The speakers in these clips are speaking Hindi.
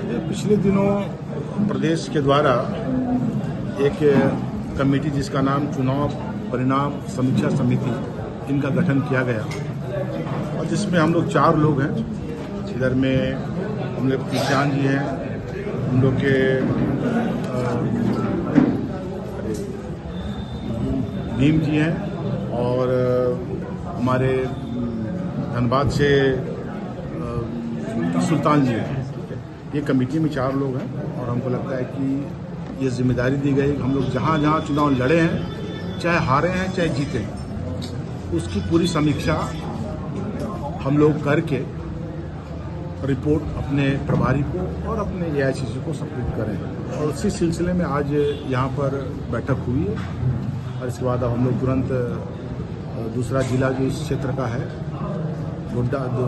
पिछले दिनों प्रदेश के द्वारा एक कमेटी जिसका नाम चुनाव परिणाम समीक्षा समिति इनका गठन किया गया और जिसमें हम लोग 4 लोग हैं। इधर में हम लोग किसान जी हैं, हम लोग के भीम जी हैं और हमारे धनबाद से सुल्तान जी हैं। ये कमेटी में 4 लोग हैं और हमको लगता है कि ये जिम्मेदारी दी गई। हम लोग जहाँ जहाँ चुनाव लड़े हैं, चाहे हारे हैं चाहे जीते हैं, उसकी पूरी समीक्षा हम लोग करके रिपोर्ट अपने प्रभारी को और अपने एआईसीसी को सबमिट करें। और उसी सिलसिले में आज यहाँ पर बैठक हुई है और इसके बाद अब हम लोग तुरंत दूसरा जिला जो इस क्षेत्र का है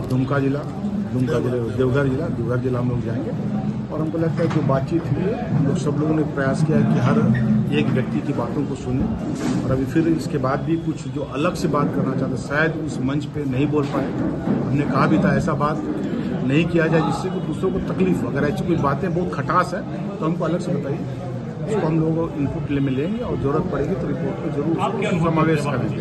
दुमका जिला देवघर जिला हम लोग जाएंगे। और हमको लगता है जो बातचीत हुई है, हम लोग सब लोगों ने प्रयास किया है कि हर एक व्यक्ति की बातों को सुने और अभी फिर इसके बाद भी कुछ जो अलग से बात करना चाहते शायद उस मंच पे नहीं बोल पाए। हमने कहा भी था ऐसा बात नहीं किया जाए जिससे कि दूसरों को तकलीफ हो। अगर ऐसी कोई बातें बहुत खटास है तो हमको अलग से बताइए, उसको हम लोग इनपुट में लेंगे और जरूरत पड़ेगी तो रिपोर्ट में जरूर समावेश करेंगे।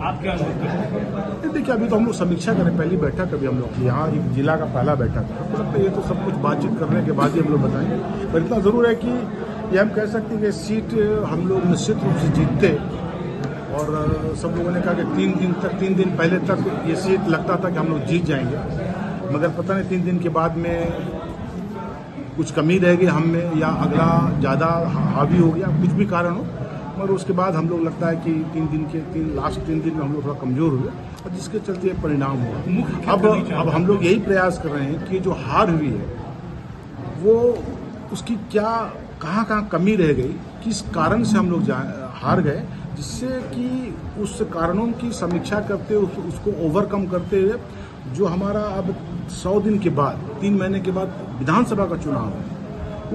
आप क्या देखिए, अभी तो हम लोग समीक्षा करें। पहली बैठक अभी हम लोग यहाँ एक जिला का पहला बैठक है। हमको लगता है ये तो सब कुछ बातचीत करने के बाद ही हम लोग बताएंगे। पर इतना ज़रूर है कि ये हम कह सकते हैं कि सीट हम लोग निश्चित रूप से जीतते। और सब लोगों ने कहा कि 3 दिन पहले तक ये सीट लगता था कि हम लोग जीत जाएंगे, मगर पता नहीं 3 दिन के बाद में कुछ कमी रह गई हम में या अगला ज़्यादा हावी हो गया, कुछ भी कारण हो। मगर उसके बाद हम लोग लगता है कि लास्ट 3 दिन में हम लोग थोड़ा कमज़ोर हुए और जिसके चलते परिणाम हुआ। अब हम लोग यही प्रयास कर रहे हैं कि जो हार हुई है वो उसकी कहाँ कमी रह गई, किस कारण से हम लोग हार गए, जिससे कि उस कारणों की समीक्षा करते हुए उसको ओवरकम करते हुए जो हमारा अब 100 दिन के बाद 3 महीने के बाद विधानसभा का चुनाव है,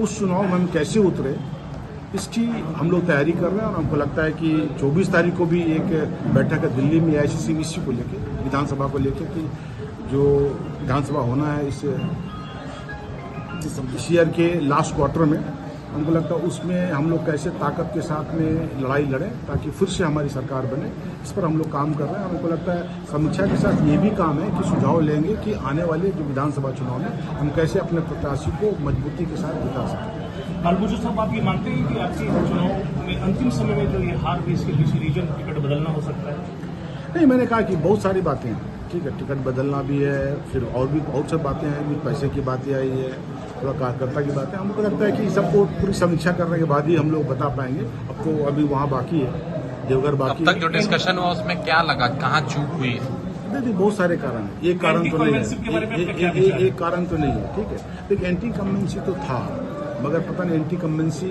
उस चुनाव में हम कैसे उतरे इसकी हम लोग तैयारी कर रहे हैं। और हमको लगता है कि 24 तारीख को भी एक बैठक है दिल्ली में एआईसीसी इसी को लेके, विधानसभा को लेके कि जो विधानसभा होना है इस ईयर के लास्ट क्वार्टर में। हमको लगता है उसमें हम लोग कैसे ताकत के साथ में लड़ाई लड़ें ताकि फिर से हमारी सरकार बने, इस पर हम लोग काम कर रहे हैं। और हमको लगता है समीक्षा के साथ ये भी काम है कि सुझाव लेंगे कि आने वाले जो विधानसभा चुनाव में हम कैसे अपने प्रत्याशी को मजबूती के साथ जिता सकते हैं। लालबहादुर साहब, आप ये मानते हैं कि आपके चुनाव में अंतिम समय में जो ये हार हुई इसके किसी रीजन टिकट बदलना हो सकता है? नहीं, मैंने कहा कि बहुत सारी बातें हैं, ठीक है, टिकट बदलना भी है, फिर और भी बहुत सब बातें हैं, भी पैसे की बातें आई है, थोड़ा कार्यकर्ता की बातें। हमको लगता है कि सबको पूरी समीक्षा करने के बाद ही हम लोग बता पाएंगे। अब तो अभी वहाँ बाकी है, देवघर बाकी। अब तक जो डिस्कशन हुआ उसमें क्या लगा, कहाँ चूक हुई है? देखिए, बहुत सारे कारण हैं, एक कारण तो नहीं है, एक कारण तो नहीं है, ठीक है। देखिए, एंटी कम्बेंसी तो था, मगर पता नहीं एंटी कम्बेंसी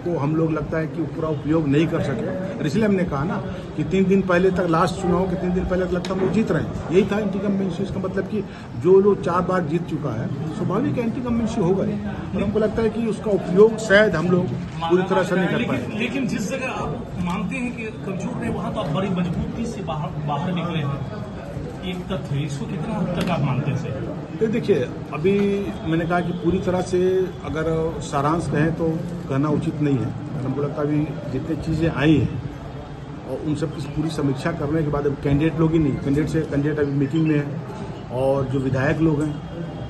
को हम लोग लगता है कि पूरा उपयोग नहीं कर सके। इसलिए हमने कहा ना कि 3 दिन पहले तक, लास्ट चुनाव के 3 दिन पहले तक लगता हम लोग जीत रहे हैं। यही था एंटी कम्बेंसी। इसका मतलब कि जो लोग 4 बार जीत चुका है, स्वाभाविक एंटी कम्बेंसी होगा ही। और हमको लगता है कि उसका उपयोग शायद हम लोग पूरी तरह से नहीं कर पाए। लेकिन जिस जगह आप मानते हैं कि कमजोर है, वहाँ तो आप बड़ी मजबूती से बाहर निकले हैं। एक तथ्य, इसको कितना हद तक आप मानते हैं? तो देखिए, अभी मैंने कहा कि पूरी तरह से अगर सारांश कहें तो कहना उचित नहीं है। हमको लगता है अभी जितनी चीज़ें आई हैं और उन सब की पूरी समीक्षा करने के बाद, अब कैंडिडेट लोग ही नहीं, कैंडिडेट अभी मीटिंग में है। और जो विधायक लोग हैं,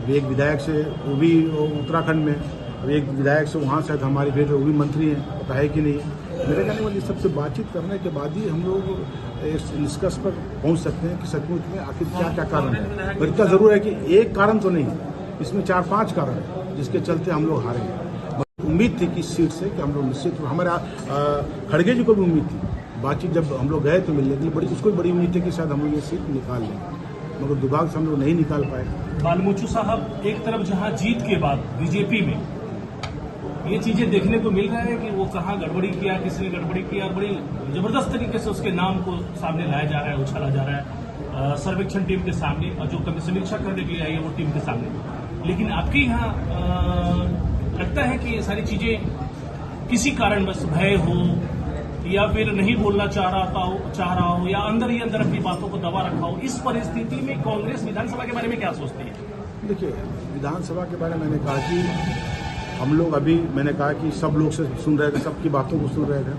अभी एक विधायक से वो भी उत्तराखंड में, अभी एक विधायक से वहाँ शायद हमारी भेंट, वो भी मंत्री हैं, पता है कि नहीं। मेरे कहने वाली सबसे बातचीत करने के बाद ही हम लोग इस निष्कर्ष पर पहुंच सकते हैं कि सचमुच में आखिर क्या कारण है। पर इतना जरूर है कि एक कारण तो नहीं, इसमें 4-5 कारण है जिसके चलते हम लोग हारे हैं। उम्मीद थी कि इस सीट से कि हम लोग निश्चित, हमारा खड़गे जी को भी उम्मीद थी। बातचीत जब हम लोग गए तो मिलने के लिए उसको भी बड़ी उम्मीद थी कि शायद हम लोग ये सीट निकाल लें, मगर दुर्भाग्य से हम लोग नहीं निकाल पाए। बालमुचु साहब, एक तरफ जहाँ जीत के बाद बीजेपी में ये चीजें देखने को मिल रहा है कि वो कहाँ गड़बड़ी किया, किसने गड़बड़ी किया, और बड़ी जबरदस्त तरीके से उसके नाम को सामने लाया जा रहा है, उछाला जा रहा है सर्वेक्षण टीम के सामने, और जो समीक्षा करने के लिए आई है वो टीम के सामने। लेकिन आपके यहाँ लगता है कि ये सारी चीजें किसी कारणवश भय हो या फिर नहीं बोलना चाह रहा हो या अंदर ही अंदर अपनी बातों को दबा रखा हो, इस परिस्थिति में कांग्रेस विधानसभा के बारे में क्या सोचती है? देखिए, विधानसभा के बारे में मैंने कहा कि हम लोग अभी, मैंने कहा कि सब लोग से सुन रहे थे, सबकी बातों को सुन रहे थे,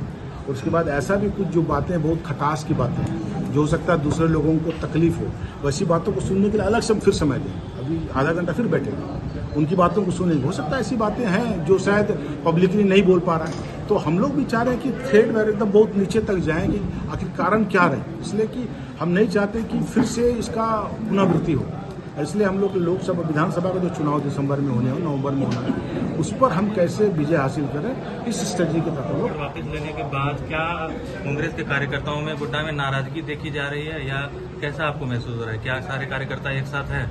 और उसके बाद ऐसा भी कुछ जो बातें बहुत खटास की बातें हैं, जो हो सकता है दूसरे लोगों को तकलीफ हो, वैसी बातों को सुनने के लिए अलग से हम फिर समय दें। अभी आधा घंटा फिर बैठेंगे, उनकी बातों को सुनेंगे। हो सकता है ऐसी बातें हैं जो शायद पब्लिकली नहीं बोल पा रहा है, तो हम लोग भी चाह रहे हैं कि थ्रेड में एकदम बहुत नीचे तक जाएंगे, आखिर कारण क्या रहे, इसलिए कि हम नहीं चाहते कि फिर से इसका पुनरावृत्ति हो। इसलिए हम लोग लोकसभा विधानसभा का जो चुनाव दिसंबर में होने हो, नवंबर में होना है, उस पर हम कैसे विजय हासिल करें, इस स्ट्रेटजी के तहत हम लोग। वापस लेने के बाद क्या कांग्रेस के कार्यकर्ताओं में गुड्डा में नाराजगी देखी जा रही है, या कैसा आपको महसूस हो रहा है? क्या सारे कार्यकर्ता एक साथ हैं?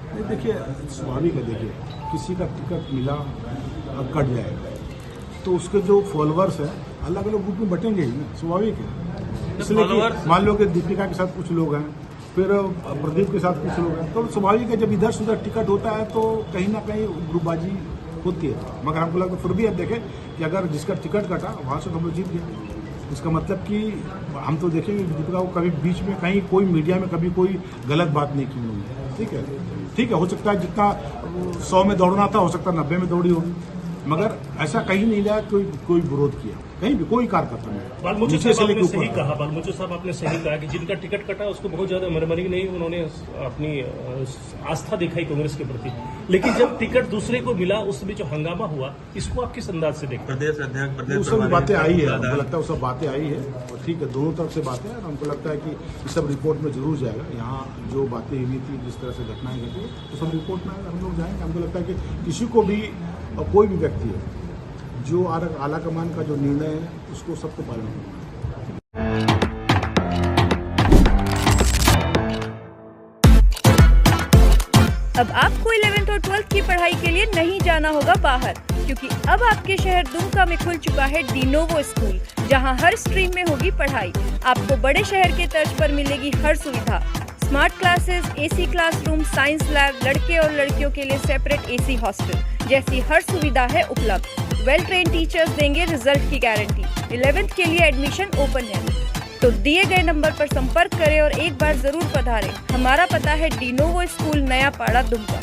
नहीं, देखिए, स्वाभाविक है। देखिए, किसी का टिकट मिला और कट जाएगा तो उसके जो फॉलोअर्स हैं अलग अलग ग्रुप में बटेंगे ही ना, स्वाभाविक है। इसलिए कि मान लो कि दीपिका के साथ कुछ लोग हैं, फिर प्रदीप के साथ कुछ लोग हैं, तो स्वाभाविक है जब इधर से उधर टिकट होता है तो कहीं ना कहीं ग्रुपबाजी होती है। मगर हमको लगता है फिर भी अब देखें कि अगर जिसका टिकट कटा वहाँ से तो हम लोग जीत गए। इसका मतलब कि हम तो देखेंगे दीपिका को कभी बीच में कहीं कोई मीडिया में कभी कोई गलत बात नहीं की उन्होंने। ठीक है, हो सकता है जितना 100 में दौड़ना था हो सकता है 90 में दौड़ी होगी, मगर ऐसा कहीं नहीं रहा कोई विरोध किया, कहीं भी कोई कार्यकर्ता नहीं। बालमुचु साहब आपने सही कहा, बालमुचु साहब आपने सही कहा कि जिनका टिकट कटा उसको बहुत ज्यादा मरमरी नहीं, उन्होंने अपनी आस्था दिखाई कांग्रेस के प्रति। लेकिन जब टिकट दूसरे को मिला उस बीच जो हंगामा हुआ, इसको आप किस अंदाज से देखते हैं? प्रदेश अध्यक्ष, प्रदेश वो सब बातें आई है, हमको लगता है वो सब बातें आई है, और ठीक है, दोनों तरफ से बातें हैं। हमको लगता है कि ये सब रिपोर्ट में जरूर जाएगा। यहाँ जो बातें हुई थी, जिस तरह से घटनाएं घटी, तो सब रिपोर्ट में हम लोग जाएंगे। हमको लगता है कि किसी को भी, कोई भी व्यक्ति है जो आला कमान का जो निर्णय है उसको सबको पालन करना है। अब आपको 11th और 12th की पढ़ाई के लिए नहीं जाना होगा बाहर, क्योंकि अब आपके शहर दुमका में खुल चुका है डिनोवो स्कूल, जहां हर स्ट्रीम में होगी पढ़ाई। आपको बड़े शहर के तर्ज पर मिलेगी हर सुविधा, smart classes, AC classroom, science lab, लड़के और लड़कियों के लिए सेपरेट एसी हॉस्टल जैसी हर सुविधा है उपलब्ध। वेल ट्रेन टीचर्स देंगे रिजल्ट की गारंटी। 11th के लिए एडमिशन ओपन है, तो दिए गए नंबर पर संपर्क करें और एक बार जरूर पधारें। हमारा पता है डिनोवो स्कूल, नया पाड़ा, दुमका।